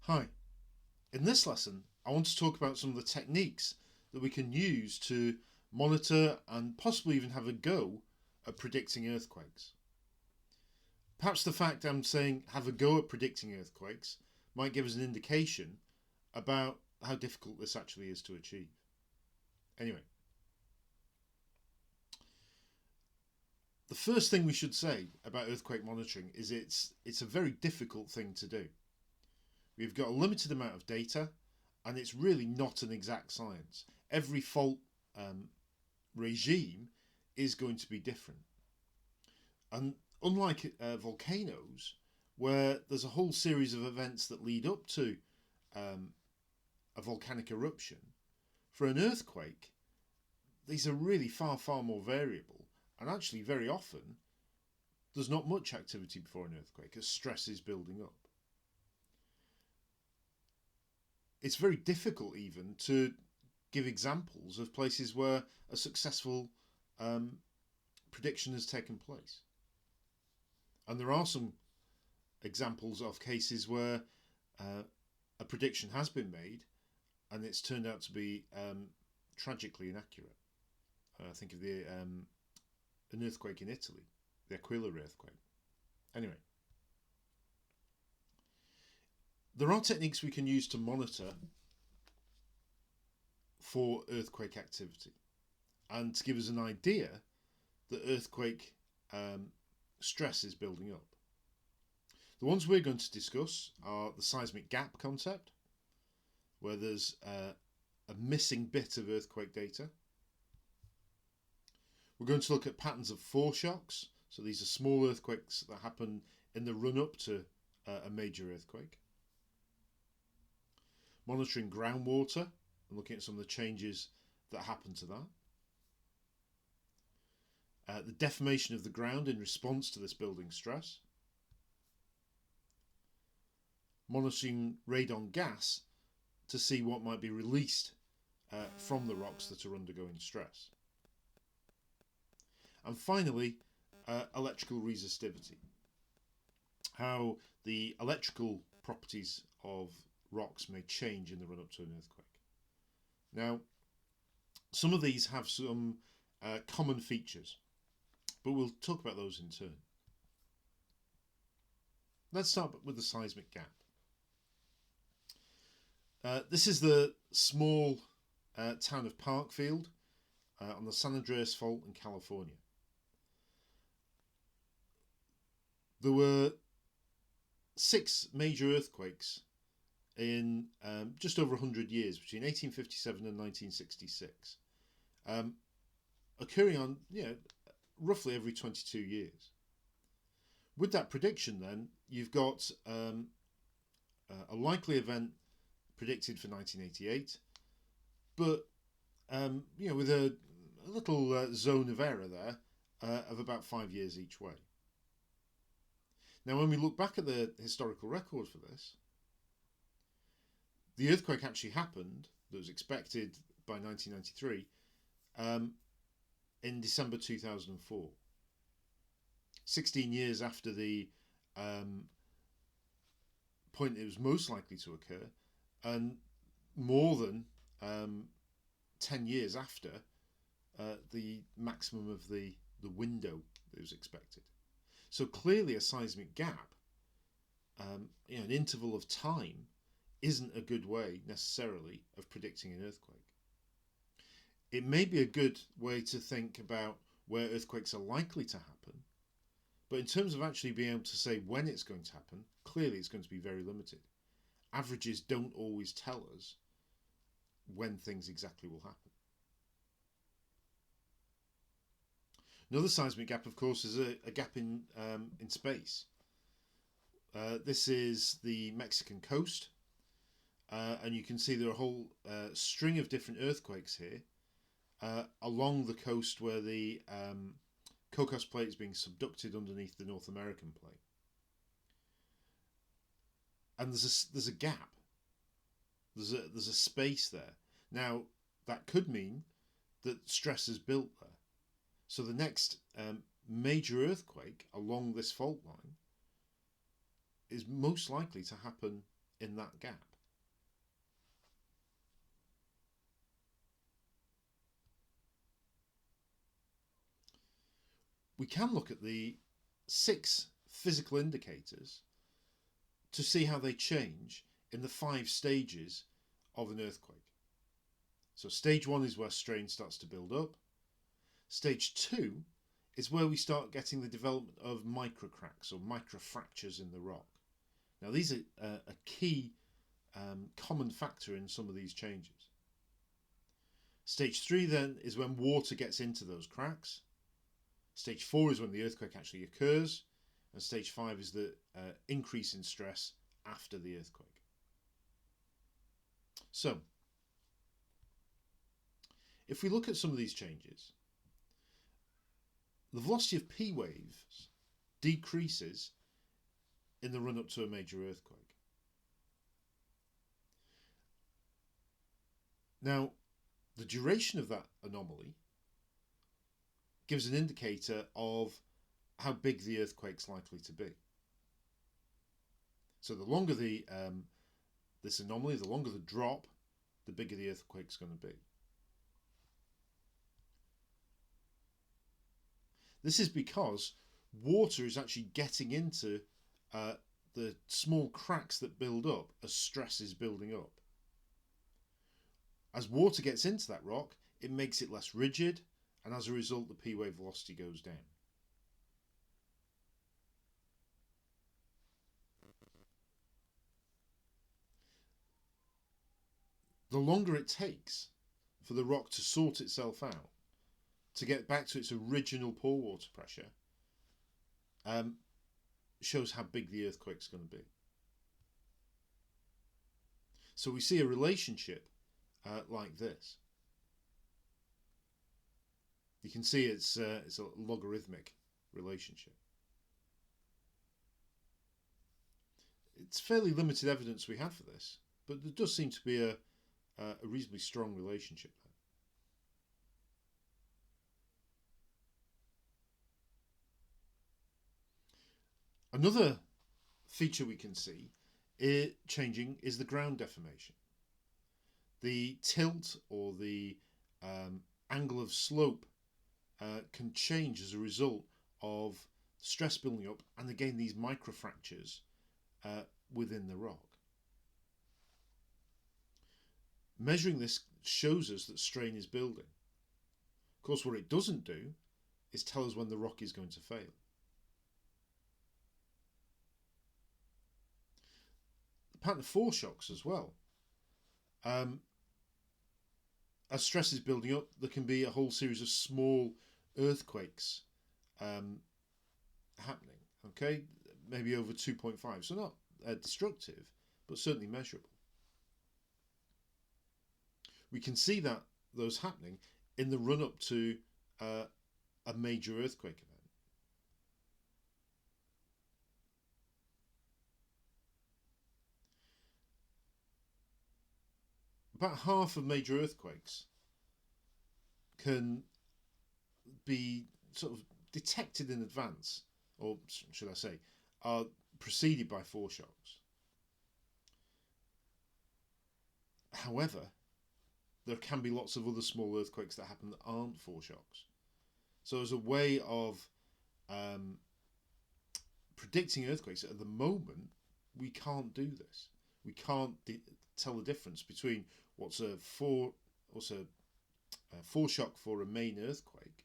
Hi, in this lesson I want to talk about some of the techniques that we can use to monitor and possibly even have a go at predicting earthquakes. Perhaps the fact I'm saying have a go at predicting earthquakes might give us an indication about how difficult this actually is to achieve. Anyway, the first thing we should say about earthquake monitoring is it's a very difficult thing to do. We've got a limited amount of data, and it's really not an exact science. Every fault regime is going to be different. And unlike volcanoes, where there's a whole series of events that lead up to a volcanic eruption, for an earthquake, these are really far, far more variable. And actually, very often, there's not much activity before an earthquake as stress is building up. It's very difficult even to give examples of places where a successful prediction has taken place. And there are some examples of cases where a prediction has been made and it's turned out to be tragically inaccurate. I think of an earthquake in Italy, the Aquila earthquake. Anyway, there are techniques we can use to monitor for earthquake activity and to give us an idea that earthquake stress is building up. The ones we're going to discuss are the seismic gap concept, where there's a missing bit of earthquake data. We're going to look at patterns of foreshocks, so these are small earthquakes that happen in the run-up to a major earthquake. Monitoring groundwater and looking at some of the changes that happen to that. The deformation of the ground in response to this building stress. Monitoring radon gas to see what might be released from the rocks that are undergoing stress. And finally, electrical resistivity. How the electrical properties of rocks may change in the run-up to an earthquake. Now, some of these have some common features, but we'll talk about those in turn. Let's start with the seismic gap. This is the small town of Parkfield on the San Andreas Fault in California. There were 6 major earthquakes in just over 100 years, between 1857 and 1966, occurring on roughly every 22 years. With that prediction, then you've got a likely event predicted for 1988, but with a little zone of error there of about 5 years each way. Now, when we look back at the historical record for this, the earthquake actually happened that was expected by 1993 in December 2004. 16 years after the point it was most likely to occur, and more than 10 years after the maximum of the window that was expected. So clearly a seismic gap, an interval of time, isn't a good way necessarily of predicting an earthquake. It may be a good way to think about where earthquakes are likely to happen, but in terms of actually being able to say when it's going to happen, clearly it's going to be very limited. Averages don't always tell us when things exactly will happen. Another seismic gap, of course, is a gap in space. This is the Mexican coast, and you can see there are a whole string of different earthquakes here along the coast where the Cocos Plate is being subducted underneath the North American plate. And there's a gap. There's a space there. Now, that could mean that stress is built there. So the next major earthquake along this fault line is most likely to happen in that gap. We can look at the 6 physical indicators to see how they change in the 5 stages of an earthquake. So stage 1 is where strain starts to build up. Stage 2 is where we start getting the development of microcracks or microfractures in the rock. Now these are a key common factor in some of these changes. Stage 3 then is when water gets into those cracks. Stage 4 is when the earthquake actually occurs, and stage 5 is the increase in stress after the earthquake. So, if we look at some of these changes, the velocity of P waves decreases in the run-up to a major earthquake. Now, the duration of that anomaly gives an indicator of how big the earthquake's likely to be. So the longer this anomaly, the longer the drop, the bigger the earthquake's going to be. This is because water is actually getting into the small cracks that build up as stress is building up. As water gets into that rock, it makes it less rigid, and as a result, the P wave velocity goes down. The longer it takes for the rock to sort itself out, to get back to its original pore water pressure, shows how big the earthquake's going to be. So we see a relationship like this. You can see it's a logarithmic relationship. It's fairly limited evidence we have for this, but there does seem to be a reasonably strong relationship there. Another feature we can see changing is the ground deformation. The tilt or the angle of slope can change as a result of stress building up and again these microfractures within the rock. Measuring this shows us that strain is building. Of course, what it doesn't do is tell us when the rock is going to fail. The pattern of foreshocks as well. As stress is building up, there can be a whole series of small earthquakes happening, okay? Maybe over 2.5, so not destructive, but certainly measurable. We can see that those happening in the run-up to a major earthquake event. About half of major earthquakes can be sort of detected in advance, or should I say, are preceded by foreshocks. However, there can be lots of other small earthquakes that happen that aren't foreshocks. So as a way of predicting earthquakes at the moment, we can't do this. We can't tell the difference between what's a foreshock for a main earthquake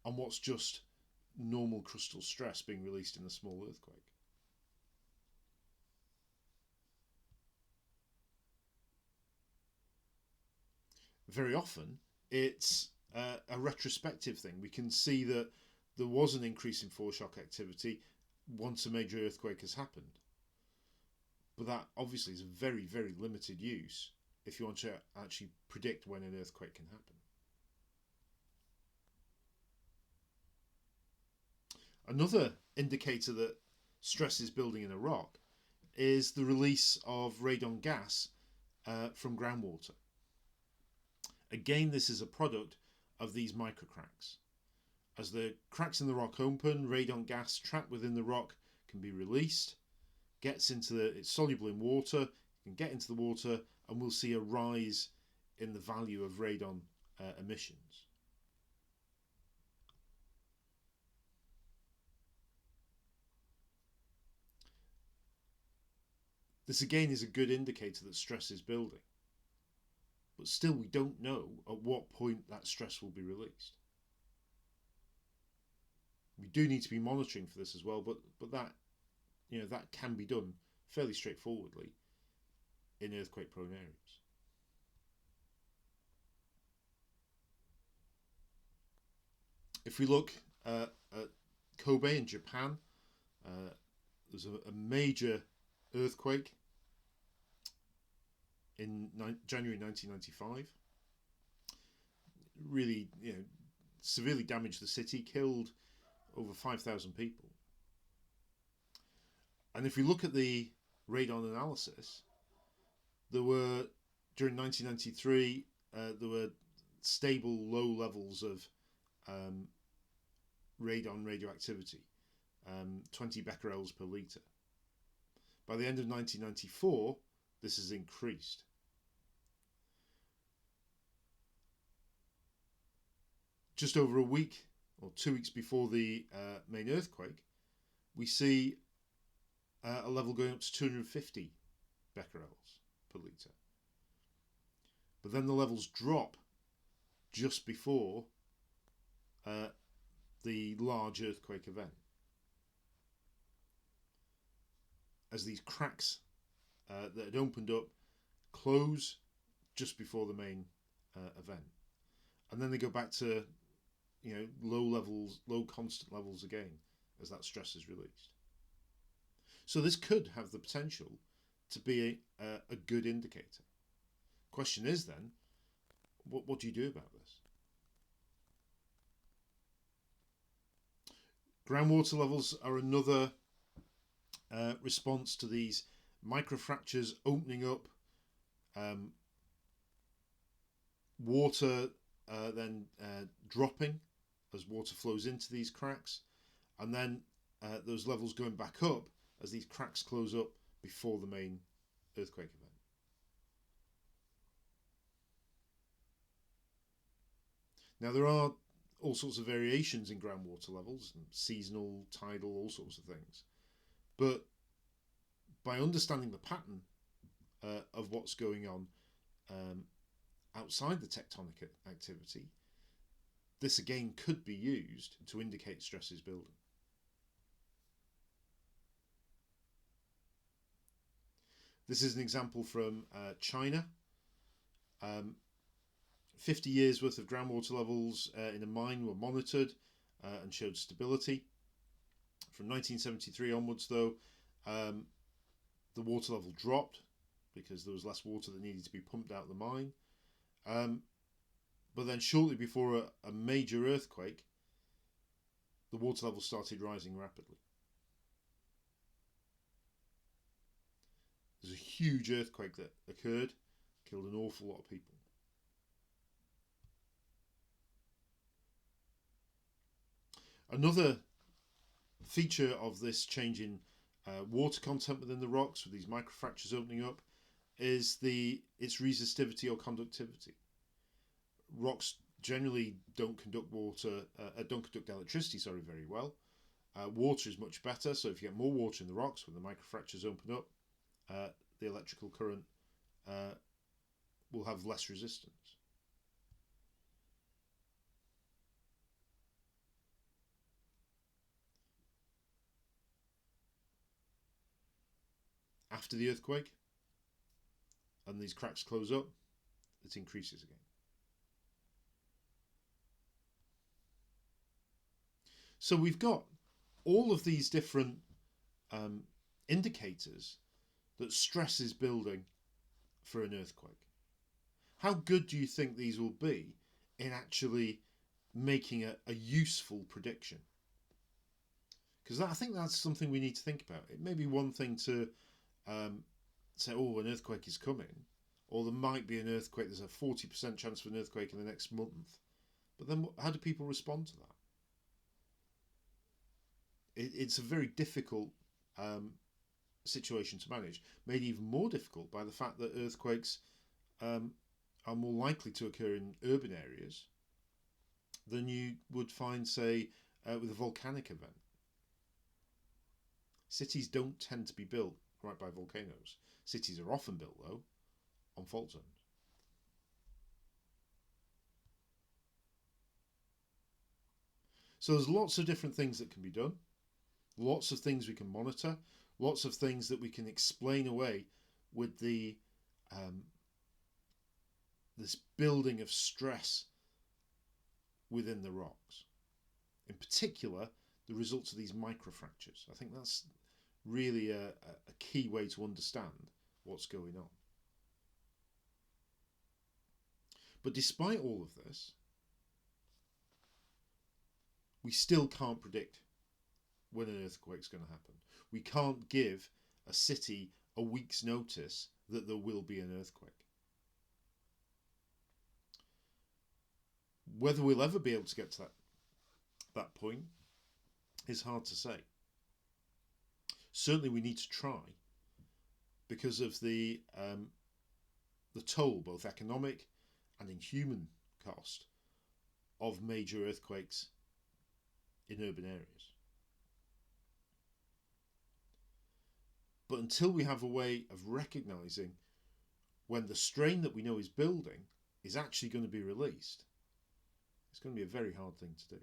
and what's just normal crustal stress being released in a small earthquake. Very often it's a retrospective thing. We can see that there was an increase in foreshock activity once a major earthquake has happened. But that obviously is a very, very limited use if you want to actually predict when an earthquake can happen. Another indicator that stress is building in a rock is the release of radon gas from groundwater. Again, this is a product of these microcracks. As the cracks in the rock open, radon gas trapped within the rock can be released, it's soluble in water, can get into the water, and we'll see a rise in the value of radon emissions. This again is a good indicator that stress is building. But still, we don't know at what point that stress will be released. We do need to be monitoring for this as well, but that, that can be done fairly straightforwardly in earthquake-prone areas. If we look at Kobe in Japan, there's a major earthquake in January 1995. Really, severely damaged the city, killed over 5,000 people. And if we look at the radon analysis, there were, during 1993, there were stable low levels of radon radioactivity, 20 becquerels per litre. By the end of 1994, this has increased. Just over a week or 2 weeks before the main earthquake, we see a level going up to 250 becquerels per litre. But then the levels drop just before the large earthquake event, as these cracks that had opened up close just before the main event, and then they go back to low constant levels again as that stress is released. So this could have the potential to be a good indicator. Question is then, what do you do about this? Groundwater levels are another response to these microfractures opening up, water then dropping as water flows into these cracks, and then those levels going back up as these cracks close up before the main earthquake event. Now, there are all sorts of variations in groundwater levels, seasonal, tidal, all sorts of things. But by understanding the pattern of what's going on outside the tectonic activity, this again could be used to indicate stress is building. This is an example from China. 50 years worth of groundwater levels in a mine were monitored and showed stability. From 1973 onwards, though, the water level dropped because there was less water that needed to be pumped out of the mine. But then shortly before a major earthquake, the water level started rising rapidly. There's a huge earthquake that occurred, killed an awful lot of people. Another feature of this change in water content within the rocks, with these microfractures opening up, is its resistivity or conductivity. Rocks generally don't conduct electricity very well. Water is much better, so if you get more water in the rocks when the microfractures open up, the electrical current will have less resistance. After the earthquake and these cracks close up, it increases again. So we've got all of these different indicators that stress is building for an earthquake. How good do you think these will be in actually making a useful prediction? Because I think that's something we need to think about. It may be one thing to say, oh, an earthquake is coming, or there might be an earthquake, there's a 40% chance of an earthquake in the next month. But then how do people respond to that? It's a very difficult situation to manage, made even more difficult by the fact that earthquakes are more likely to occur in urban areas than you would find, say, with a volcanic event. Cities don't tend to be built right by volcanoes. Cities are often built, though, on fault zones. So there's lots of different things that can be done, lots of things we can monitor, lots of things that we can explain away with the this building of stress within the rocks. In particular, the results of these microfractures. I think that's really a key way to understand what's going on. But despite all of this, we still can't predict when an earthquake's going to happen. We can't give a city a week's notice that there will be an earthquake. Whether we'll ever be able to get to that point is hard to say. Certainly we need to try, because of the toll, both economic and in human cost, of major earthquakes in urban areas. But until we have a way of recognising when the strain that we know is building is actually going to be released, it's going to be a very hard thing to do.